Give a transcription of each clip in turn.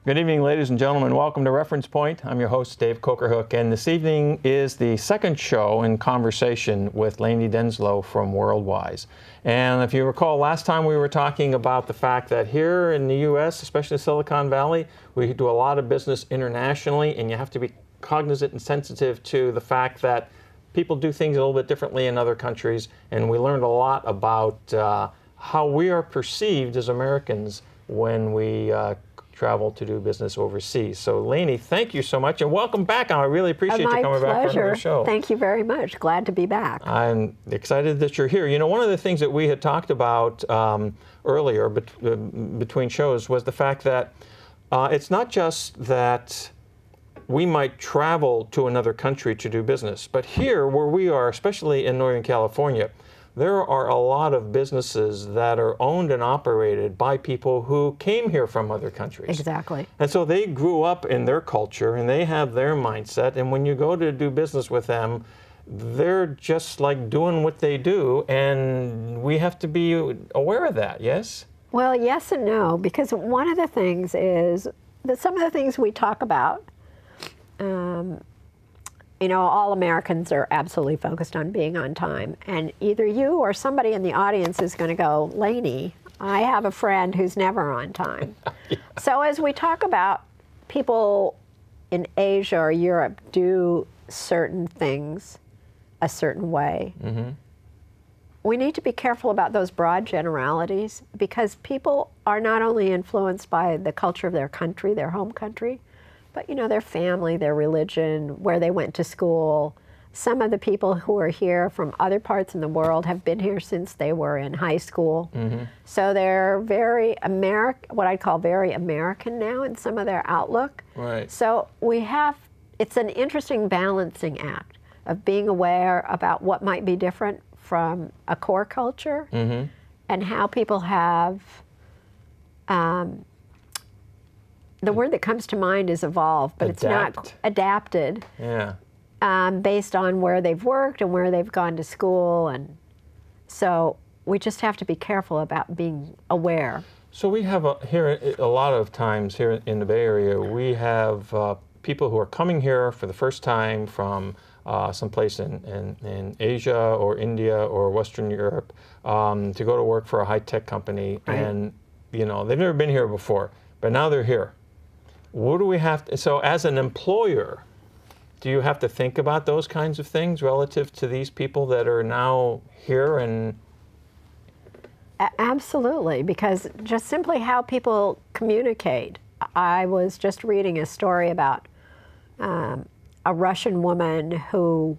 Good evening, ladies and gentlemen. Welcome to Reference Point. I'm your host, Dave Kocharhook, and this evening is the second show in conversation with Lanie Denslow from Worldwise. And if you recall, last time we were talking about the fact that here in the U.S., especially Silicon Valley, we do a lot of business internationally, and you have to be cognizant and sensitive to the fact that people do things a little bit differently in other countries, and we learned a lot about how we are perceived as Americans when we travel to do business overseas. So, Lanie, thank you so much, and welcome back. I really appreciate you coming back for another show. Thank you very much. Glad to be back. I'm excited that you're here. You know, one of the things that we had talked about earlier between shows was the fact that it's not just that we might travel to another country to do business, but here where we are, especially in Northern California, there are a lot of businesses that are owned and operated by people who came here from other countries. Exactly. And so they grew up in their culture and they have their mindset, and when you go to do business with them, they're just like doing what they do, and we have to be aware of that, yes? Well, yes and no, because one of the things is that some of the things we talk about, you know, all Americans are absolutely focused on being on time. And either you or somebody in the audience is going to go, Lanie, I have a friend who's never on time. Yeah. So as we talk about people in Asia or Europe do certain things a certain way, we need to be careful about those broad generalities, because people are not only influenced by the culture of their country, their home country, but, you know, their family, their religion, where they went to school. Some of the people who are here from other parts in the world have been here since they were in high school. So they're very what I'd call very American now in some of their outlook. Right. So it's an interesting balancing act of being aware about what might be different from a core culture and how people have the word that comes to mind is evolved, but it's not adapted. Yeah. Based on where they've worked and where they've gone to school, and so we just have to be careful about being aware. So we have here a lot of times here in the Bay Area, we have people who are coming here for the first time from someplace in Asia or India or Western Europe to go to work for a high-tech company, right. And you know they've never been here before, but now they're here. What do we have to, so as an employer, do you have to think about those kinds of things relative to these people that are now here? And absolutely, because just simply how people communicate. I was just reading a story about a Russian woman who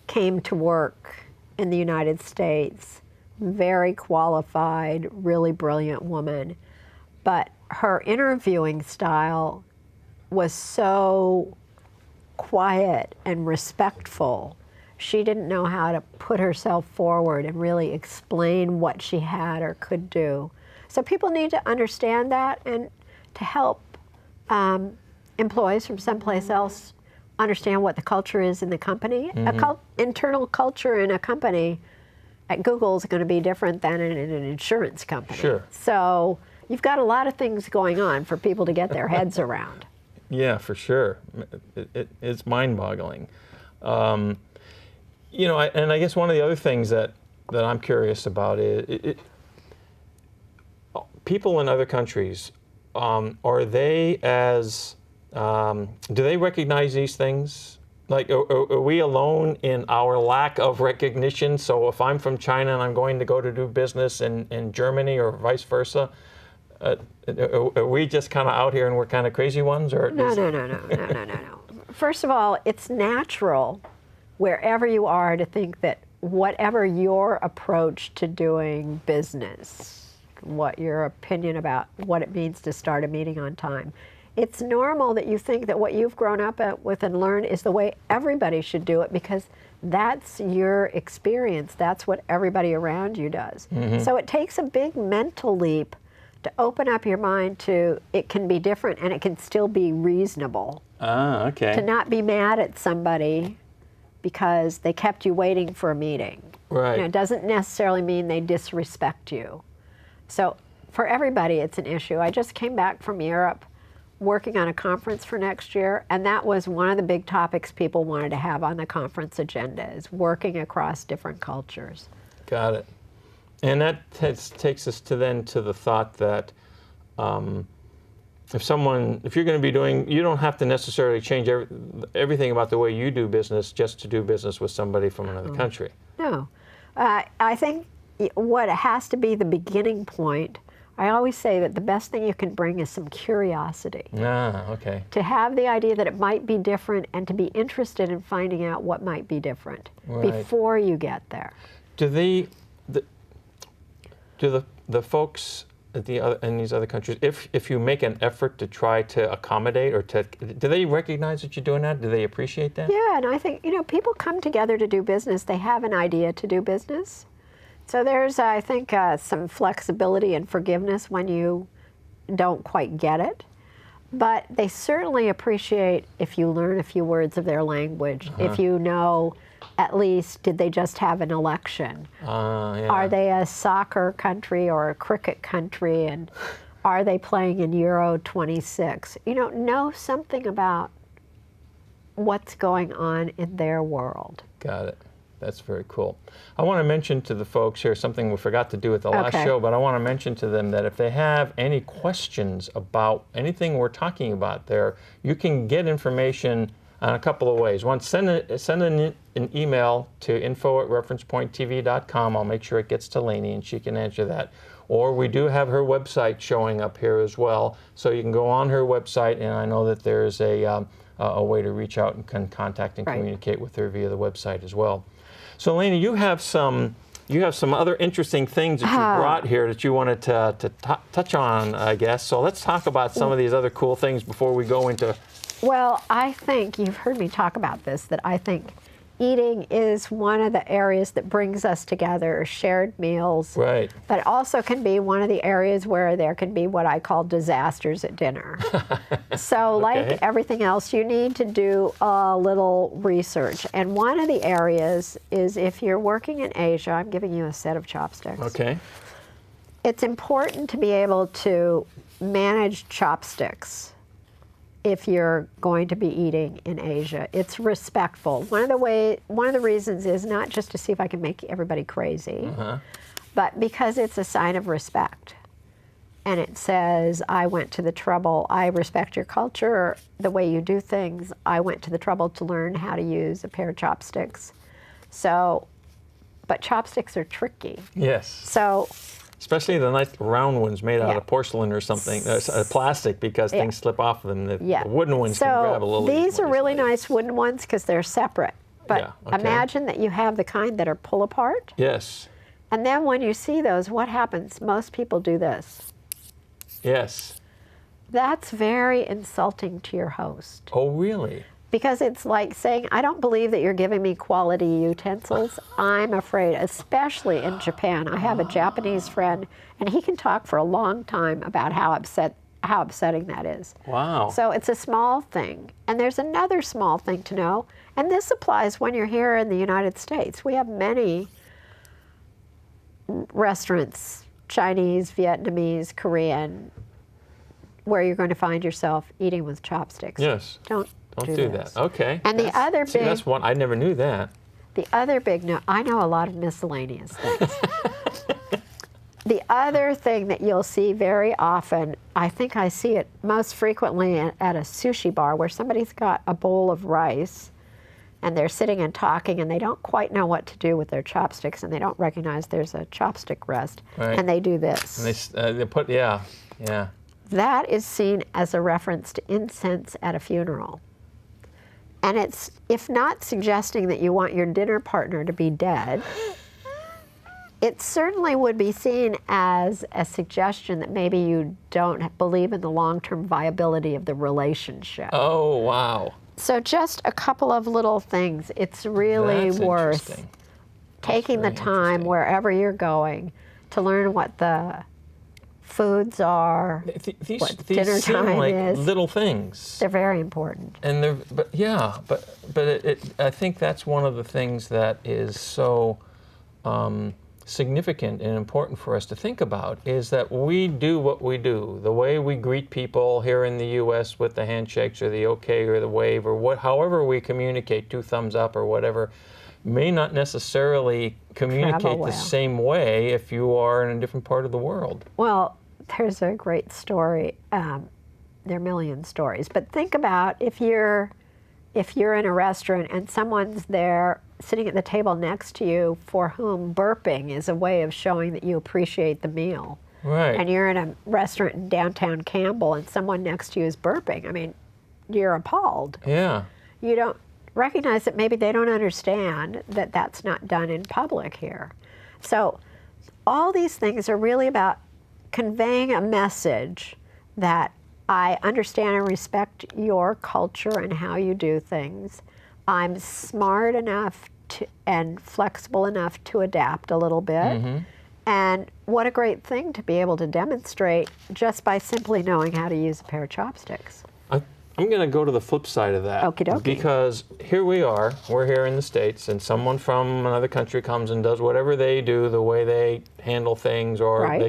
came to work in the United States, very qualified, really brilliant woman, but her interviewing style was so quiet and respectful. She didn't know how to put herself forward and really explain what she had or could do. So people need to understand that, and to help employees from someplace else understand what the culture is in the company. Internal culture in a company at Google is going to be different than in an insurance company. Sure. So you've got a lot of things going on for people to get their heads around. Yeah, for sure. It's mind-boggling. You know, and I guess one of the other things that I'm curious about is people in other countries, are they as, do they recognize these things? Like, are we alone in our lack of recognition? So if I'm from China and I'm going to go to do business in Germany or vice versa, are we just kind of out here and we're kind of crazy ones? Or No. First of all, it's natural wherever you are to think that whatever your approach to doing business, what your opinion about what it means to start a meeting on time, it's normal that you think that what you've grown up with and learned is the way everybody should do it, because that's your experience. That's what everybody around you does. So it takes a big mental leap to open up your mind to it can be different and it can still be reasonable. Ah, okay. To not be mad at somebody because they kept you waiting for a meeting. Right. You know, it doesn't necessarily mean they disrespect you. So for everybody, it's an issue. I just came back from Europe. working on a conference for next year, and that was one of the big topics people wanted to have on the conference agenda, is working across different cultures. Got it. And that takes us to the thought that if you're going to be doing, you don't have to necessarily change everything about the way you do business just to do business with somebody from another country. No. I think what has to be the beginning point, I always say that the best thing you can bring is some curiosity. Ah, okay. To have the idea that it might be different and to be interested in finding out what might be different before you get there. Do the folks in these other countries, if you make an effort to try to accommodate, or do they recognize that you're doing that? Do they appreciate that? Yeah, and I think, people come together to do business. They have an idea to do business. So there's, I think, some flexibility and forgiveness when you don't quite get it. But they certainly appreciate if you learn a few words of their language, if you know at least, did they just have an election? Yeah. Are they a soccer country or a cricket country? And are they playing in Euro 26? Know something about what's going on in their world. Got it. That's very cool. I want to mention to the folks here something we forgot to do at the last show, but I want to mention to them that if they have any questions about anything we're talking about there, you can get information in a couple of ways. One, send an email to info@referencepointtv.com. I'll make sure it gets to Lanie and she can answer that. Or we do have her website showing up here as well, so you can go on her website, and I know that there's a way to reach out and can contact and communicate with her via the website as well. So, Lanie, you have some other interesting things that you brought here that you wanted to touch on, I guess. So let's talk about some of these other cool things before we go into. Well, I think you've heard me talk about this, that I think eating is one of the areas that brings us together, shared meals. Right. But it also can be one of the areas where there can be what I call disasters at dinner. So like everything else, you need to do a little research. And one of the areas is if you're working in Asia, I'm giving you a set of chopsticks. Okay. It's important to be able to manage chopsticks if you're going to be eating in Asia. It's respectful. One of the reasons is not just to see if I can make everybody crazy, but because it's a sign of respect. And it says, I went to the trouble, I respect your culture, the way you do things. I went to the trouble to learn how to use a pair of chopsticks. So, but chopsticks are tricky. Yes. So, especially the nice round ones made out of porcelain or something, plastic, because things slip off of them. The wooden ones can grab a little. These are really nice wooden ones because they're separate. But imagine that you have the kind that are pull apart. Yes. And then when you see those, what happens? Most people do this. Yes. That's very insulting to your host. Oh, really? Because it's like saying, I don't believe that you're giving me quality utensils. I'm afraid, especially in Japan. I have a Japanese friend, and he can talk for a long time about how upsetting that is. Wow. So it's a small thing. And there's another small thing to know, and this applies when you're here in the United States. We have many restaurants, Chinese, Vietnamese, Korean, where you're going to find yourself eating with chopsticks. Yes. Don't do that. Okay. And the other big... that's one, I never knew that. The other big... I know a lot of miscellaneous things. The other thing that you'll see very often, I think I see it most frequently at a sushi bar, where somebody's got a bowl of rice, and they're sitting and talking, and they don't quite know what to do with their chopsticks, and they don't recognize there's a chopstick rest, and they do this. And they put, yeah. That is seen as a reference to incense at a funeral. And it's, if not suggesting that you want your dinner partner to be dead, it certainly would be seen as a suggestion that maybe you don't believe in the long-term viability of the relationship. Oh, wow. So just a couple of little things. It's really worth taking the time wherever you're going to learn what the foods are, what dinner time is. Little things. They're very important. And they're, I think that's one of the things that is so significant and important for us to think about is that we do what we do. The way we greet people here in the U.S. with the handshakes or the okay or the wave or however we communicate, 2 thumbs up or whatever, may not necessarily communicate the same way if you are in a different part of the world. Well, there's a great story. There are a million stories, but think about if you're in a restaurant and someone's there sitting at the table next to you for whom burping is a way of showing that you appreciate the meal. Right. And you're in a restaurant in downtown Campbell and someone next to you is burping. I mean, you're appalled. Yeah. You don't recognize that maybe they don't understand that that's not done in public here. So all these things are really about conveying a message that I understand and respect your culture and how you do things. I'm smart enough and flexible enough to adapt a little bit. Mm-hmm. And what a great thing to be able to demonstrate just by simply knowing how to use a pair of chopsticks. I'm going to go to the flip side of that. Okie dokie. Because here we're here in the States, and someone from another country comes and does whatever they do, the way they handle things, or right.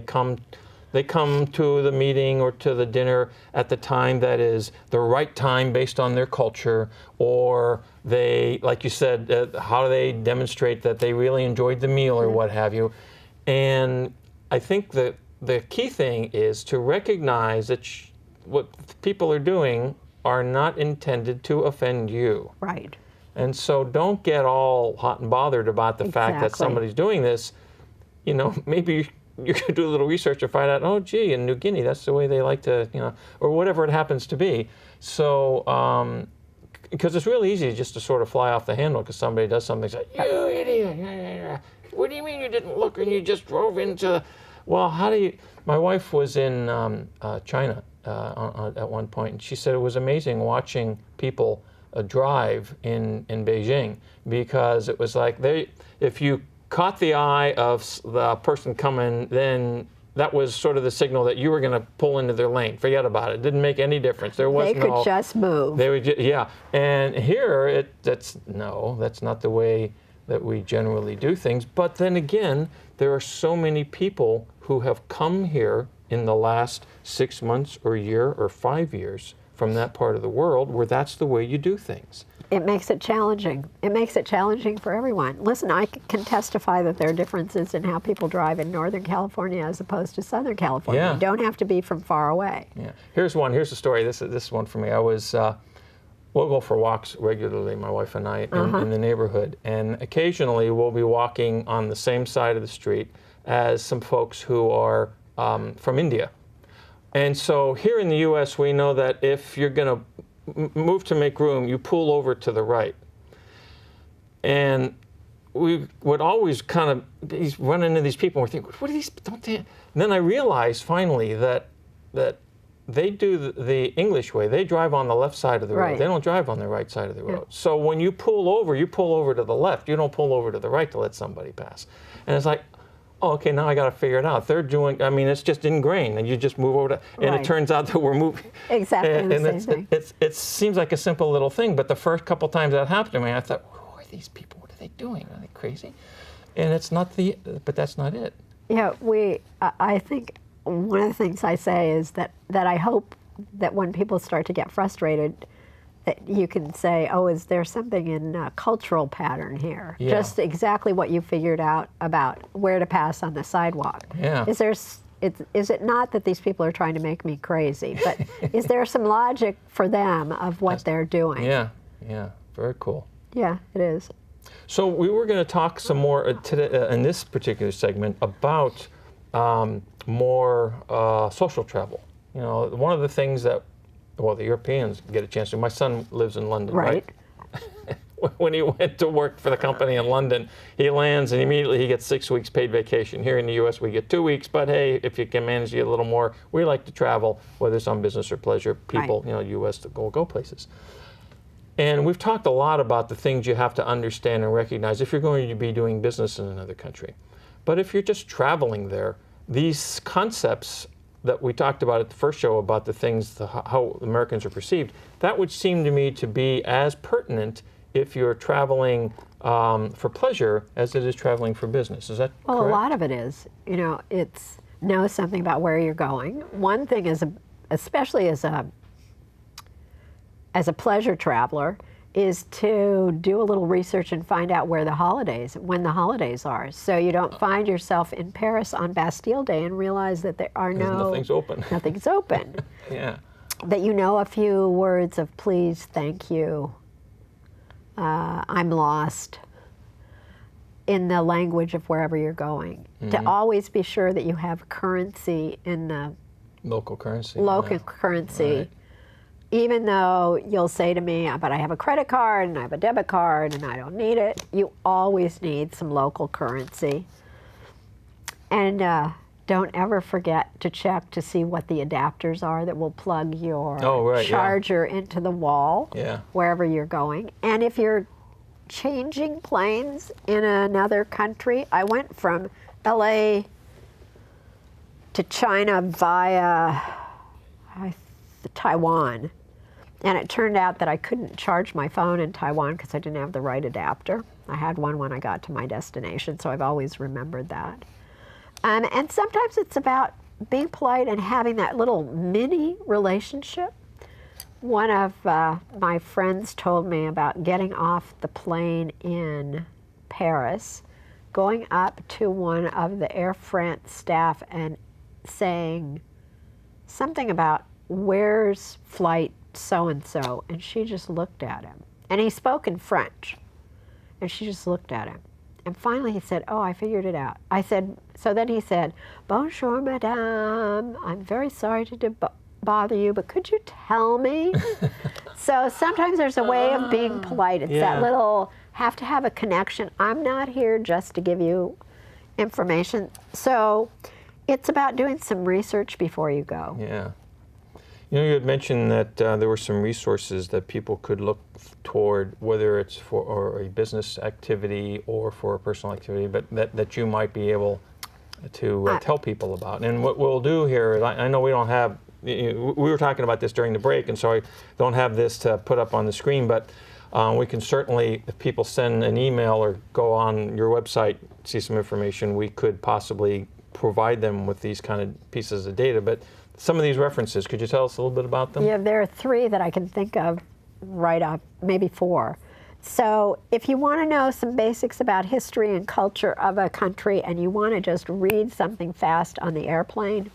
They come to the meeting or to the dinner at the time that is the right time based on their culture, or they, like you said, how do they demonstrate that they really enjoyed the meal or what have you. And I think that the key thing is to recognize that what people are doing are not intended to offend you. Right. And so don't get all hot and bothered about the fact that somebody's doing this. You know, maybe you could do a little research and find out, oh, gee, in New Guinea, that's the way they like to, you know, or whatever it happens to be. So, because it's really easy just to sort of fly off the handle because somebody does something, say, you idiot, what do you mean you didn't look and you just drove into, well, how do you, my wife was in China at one point, and she said it was amazing watching people drive in Beijing, because it was like if you caught the eye of the person coming, then that was sort of the signal that you were going to pull into their lane. Forget about it. It didn't make any difference. There was They could just move. They would, yeah. And here, that's not the way that we generally do things. But then again, there are so many people who have come here in the last 6 months or year or 5 years from that part of the world where that's the way you do things. It makes it challenging. It makes it challenging for everyone. Listen, I can testify that there are differences in how people drive in Northern California as opposed to Southern California. Yeah. You don't have to be from far away. Yeah. Here's a story. This is one for me. I was, we'll go for walks regularly, my wife and I, in the neighborhood. And occasionally we'll be walking on the same side of the street as some folks who are from India. And so here in the U.S., we know that if you're going to move to make room, you pull over to the right. And we would always kind of run into these people and we think, what are these, don't they? And then I realized finally that they do the English way. They drive on the left side of the road. Right. They don't drive on the right side of the road. So when you pull over to the left. You don't pull over to the right to let somebody pass. And it's like, oh, okay, now I got to figure it out. They're doing, I mean, it's just ingrained, and you just move over to, and it turns out that we're moving. Exactly the same thing. It seems like a simple little thing, but the first couple times that happened to me, I thought, who are these people? What are they doing? Are they crazy? And it's not but that's not it. Yeah, I think one of the things I say is that I hope that when people start to get frustrated, that you can say, oh, is there something in a cultural pattern here? Yeah. Just exactly what you figured out about where to pass on the sidewalk. Yeah. Is it not that these people are trying to make me crazy, but is there some logic for them of what they're doing? Yeah, very cool. Yeah, it is. So we were going to talk some more today, in this particular segment about more social travel. You know, one of the things that, well, the Europeans get a chance to. My son lives in London, right? When he went to work for the company in London, he lands and immediately he gets 6 weeks paid vacation. Here in the U.S., we get 2 weeks, but hey, if you can manage to get a little more, we like to travel, whether it's on business or pleasure. People, you know, U.S. to go places. And we've talked a lot about the things you have to understand and recognize if you're going to be doing business in another country. But if you're just traveling there, these concepts that we talked about at the first show about the things, how Americans are perceived, that would seem to me to be as pertinent if you're traveling for pleasure as it is traveling for business. Is that Well, correct? a lot of it is. You know, it's know something about where you're going. One thing is, especially as a pleasure traveler, is to do a little research and find out when the holidays are. So you don't find yourself in Paris on Bastille Day and realize that there are nothing's open. Nothing's open. Yeah. That you know a few words of please, thank you, I'm lost, in the language of wherever you're going. To always be sure that you have currency in the Local currency. currency. Right. Even though you'll say to me, but I have a credit card and I have a debit card and I don't need it, you always need some local currency. And don't ever forget to check to see what the adapters are that will plug your charger into the wall wherever you're going. And if you're changing planes in another country, I went from LA to China via Taiwan. And it turned out that I couldn't charge my phone in Taiwan because I didn't have the right adapter. I had one when I got to my destination, so I've always remembered that. And sometimes it's about being polite and having that little mini relationship. One of my friends told me about getting off the plane in Paris, going up to one of the Air France staff and saying something about, where's flight so-and-so, and she just looked at him. And he spoke in French, and she just looked at him. And finally he said, oh, I figured it out. I said, so then he said, bonjour, madame, I'm very sorry to bother you, but could you tell me? So sometimes there's a way of being polite. It's that little, have to have a connection. I'm not here just to give you information. So it's about doing some research before you go. Yeah. You know, you had mentioned that there were some resources that people could look toward, whether it's for a business activity or for a personal activity, but that you might be able to tell people about. And what we'll do here is, I know we don't have, we were talking about this during the break, and so I don't have this to put up on the screen, but we can certainly, if people send an email or go on your website, see some information, we could possibly provide them with these kind of pieces of data. But some of these references, could you tell us a little bit about them? Yeah, there are 3 that I can think of right off, maybe 4. So if you want to know some basics about history and culture of a country and you want to just read something fast on the airplane,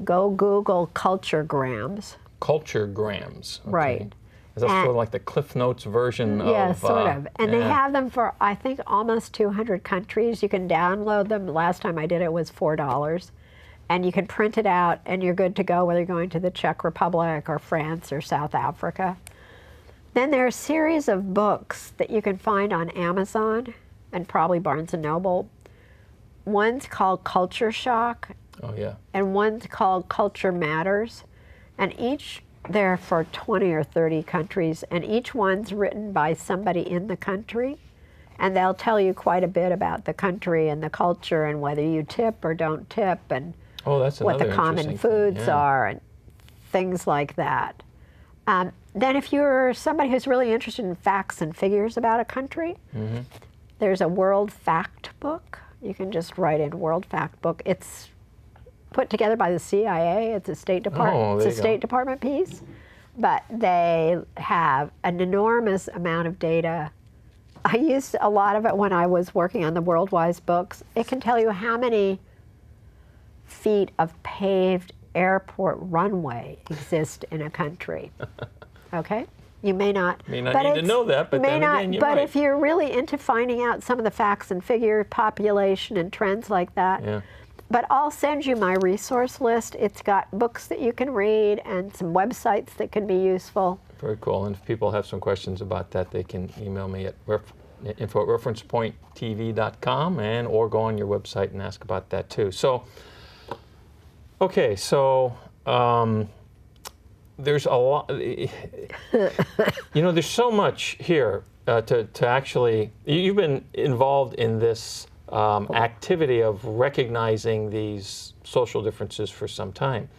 go Google culturegrams. Culturegrams. Okay. Right. Is that sort of like the Cliff Notes version of... Yeah, sort of. And they have them for, I think, almost 200 countries. You can download them. Last time I did it was $4. And you can print it out, and you're good to go, whether you're going to the Czech Republic or France or South Africa. Then there are a series of books that you can find on Amazon and probably Barnes & Noble. One's called Culture Shock. Oh, yeah. And one's called Culture Matters. And each, they're for 20 or 30 countries, and each one's written by somebody in the country. And they'll tell you quite a bit about the country and the culture and whether you tip or don't tip and what the common foods are and things like that. Then if you're somebody who's really interested in facts and figures about a country, there's a World Fact Book. You can just write in World Fact Book. It's put together by the CIA. It's a State Department. It's a State Department piece, but they have an enormous amount of data. I used a lot of it when I was working on the Worldwise books. It can tell you how many feet of paved airport runway exist in a country. Okay? You may not need to know that, but then again, you might. If you're really into finding out some of the facts and figure population and trends like that, but I'll send you my resource list. It's got books that you can read and some websites that can be useful. Very cool. And if people have some questions about that, they can email me at info@referencepointtv.com or go on your website and ask about that too. So, okay, so there's a lot, you know, there's so much here to actually, you've been involved in this activity of recognizing these social differences for some time.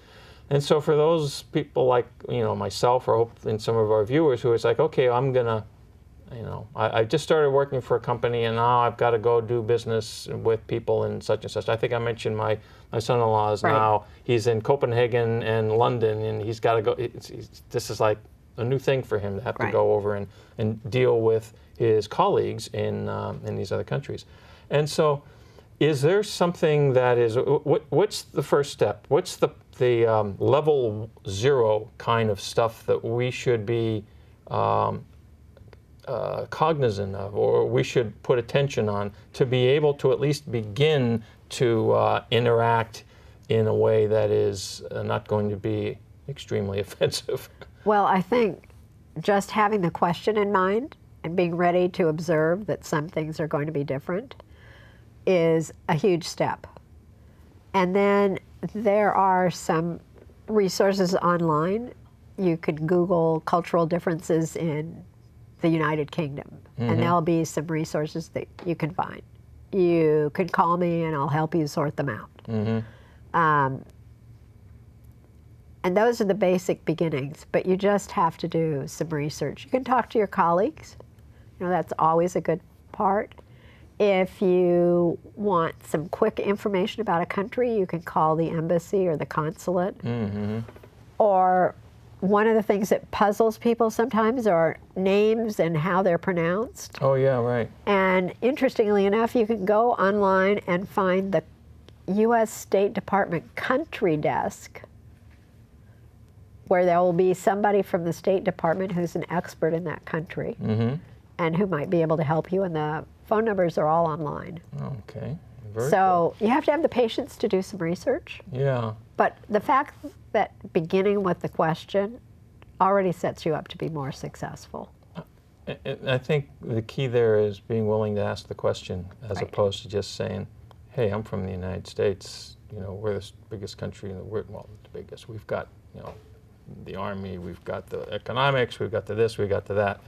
And so for those people like, you know, myself or and some of our viewers who is like, okay, I'm gonna you know, I just started working for a company, and now I've got to go do business with people in such and such. I think I mentioned my son-in-law is now, he's in Copenhagen and London, and he's got to go. This is like a new thing for him to have to go over and deal with his colleagues in these other countries. And so, is there something that is, what's the first step? What's the level 0 kind of stuff that we should be cognizant of, or we should put attention on, to be able to at least begin to interact in a way that is not going to be extremely offensive? Well, I think just having the question in mind and being ready to observe that some things are going to be different is a huge step. And then there are some resources online. You could Google cultural differences in the United Kingdom, and there'll be some resources that you can find. You can call me and I'll help you sort them out. And those are the basic beginnings, but you just have to do some research. You can talk to your colleagues. You know, that's always a good part. If you want some quick information about a country, you can call the embassy or the consulate. Or one of the things that puzzles people sometimes are names and how they're pronounced. Oh, yeah, right. And interestingly enough, you can go online and find the U.S. State Department country desk, where there will be somebody from the State Department who's an expert in that country and who might be able to help you. And the phone numbers are all online. Okay. Very so you have to have the patience to do some research. Yeah. But the fact that beginning with the question already sets you up to be more successful. I think the key there is being willing to ask the question, as opposed to just saying, hey, I'm from the United States, you know, we're the biggest country in the world, well, the biggest. We've got, you know, the Army, we've got the economics, we've got the this, we've got the that.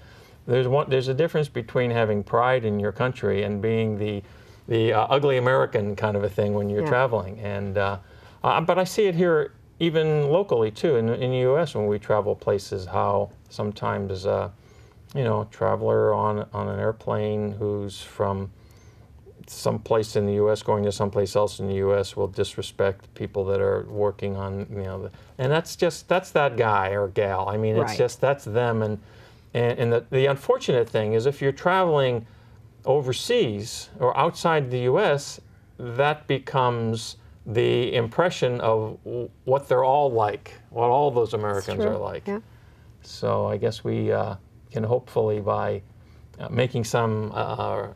There's a difference between having pride in your country and being the ugly American kind of a thing when you're traveling. And but I see it here even locally too, in the U.S. when we travel places, how sometimes you know, a traveler on an airplane who's from someplace in the U.S. going to someplace else in the U.S. will disrespect people that are working on, you know, and that's that guy or gal. I mean, it's just, that's them. And the unfortunate thing is, if you're traveling overseas or outside the U.S., that becomes the impression of what they're all like, what all those Americans are like. Yeah. So I guess we can hopefully, by making some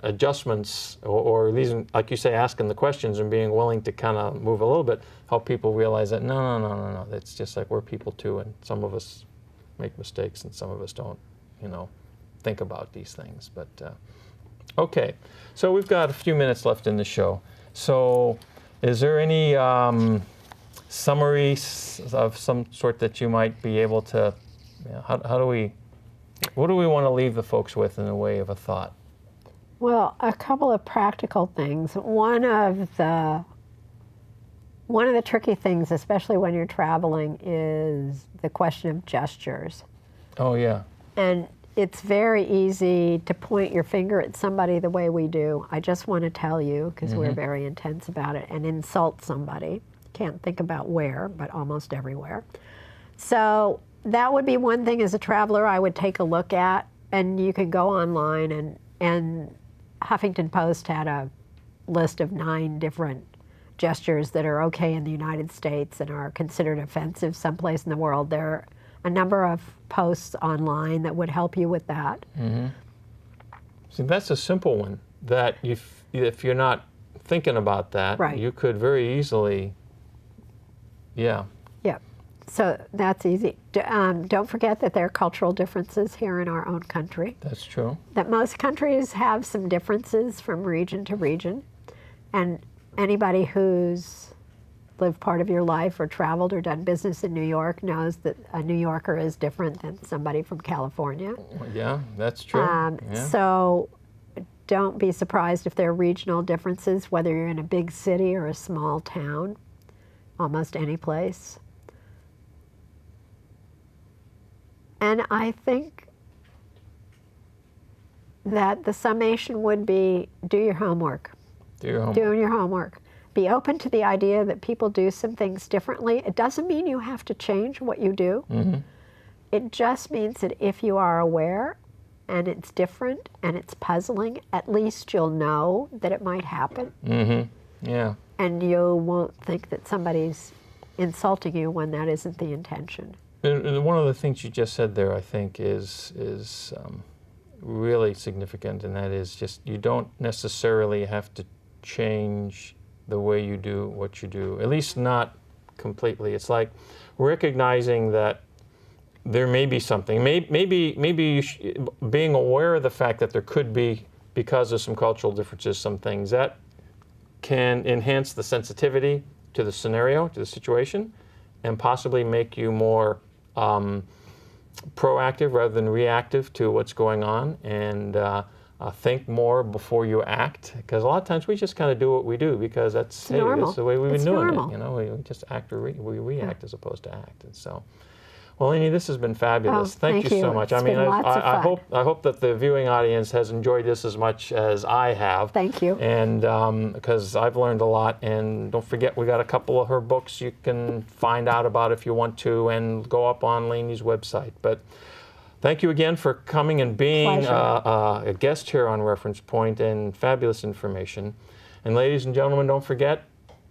adjustments, or these, like you say, asking the questions and being willing to kind of move a little bit, help people realize that no, it's just like we're people too, and some of us make mistakes and some of us don't, you know, think about these things. But okay, so we've got a few minutes left in the show. So is there any summaries of some sort that you might be able to, you know, what do we want to leave the folks with in the way of a thought? Well, a couple of practical things. One of the tricky things, especially when you're traveling, is the question of gestures. Oh, yeah. And it's very easy to point your finger at somebody the way we do. I just want to tell you, because we're very intense about it, and insult somebody. Can't think about where, but almost everywhere. So that would be one thing as a traveler I would take a look at, and you could go online, and Huffington Post had a list of 9 different gestures that are okay in the United States and are considered offensive someplace in the world. There are a number of posts online that would help you with that. See, that's a simple one, that if you're not thinking about that, you could very easily, Yeah. So that's easy. Don't forget that there are cultural differences here in our own country. That's true. That most countries have some differences from region to region. And anybody who's lived part of your life or traveled or done business in New York knows that a New Yorker is different than somebody from California. Yeah, that's true. So don't be surprised if there are regional differences, whether you're in a big city or a small town, almost any place. And I think that the summation would be do your homework. Do your homework. Doing your homework. Be open to the idea that people do some things differently. It doesn't mean you have to change what you do. Mm-hmm. It just means that if you are aware and it's different and it's puzzling, at least you'll know that it might happen. Mm-hmm. Yeah. And you won't think that somebody's insulting you when that isn't the intention. And one of the things you just said there, I think, is really significant, and that is just you don't necessarily have to change the way you do what you do, at least not completely. It's like recognizing that there may be something, maybe being aware of the fact that there could be, because of some cultural differences, some things that can enhance the sensitivity to the scenario, to the situation, and possibly make you more proactive rather than reactive to what's going on, and think more before you act. Because a lot of times we just kind of do what we do because that's, hey, that's the way we've been doing it. You know, we just act or we react as opposed to act. And so, well, Lanie, this has been fabulous. Thank you so much. It's been lots of fun. I hope that the viewing audience has enjoyed this as much as I have. Thank you. And because I've learned a lot. And don't forget, we got a couple of her books you can find out about if you want to, and go up on Lanie's website. But thank you again for coming and being a guest here on Reference Point, and fabulous information. And ladies and gentlemen, don't forget,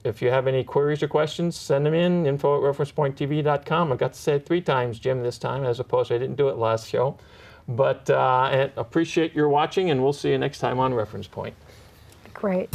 if you have any queries or questions, send them in, info@referencepointtv.com. I got to say it 3 times, Jim, this time, as opposed to I didn't do it last show. But and appreciate your watching, and we'll see you next time on Reference Point. Great.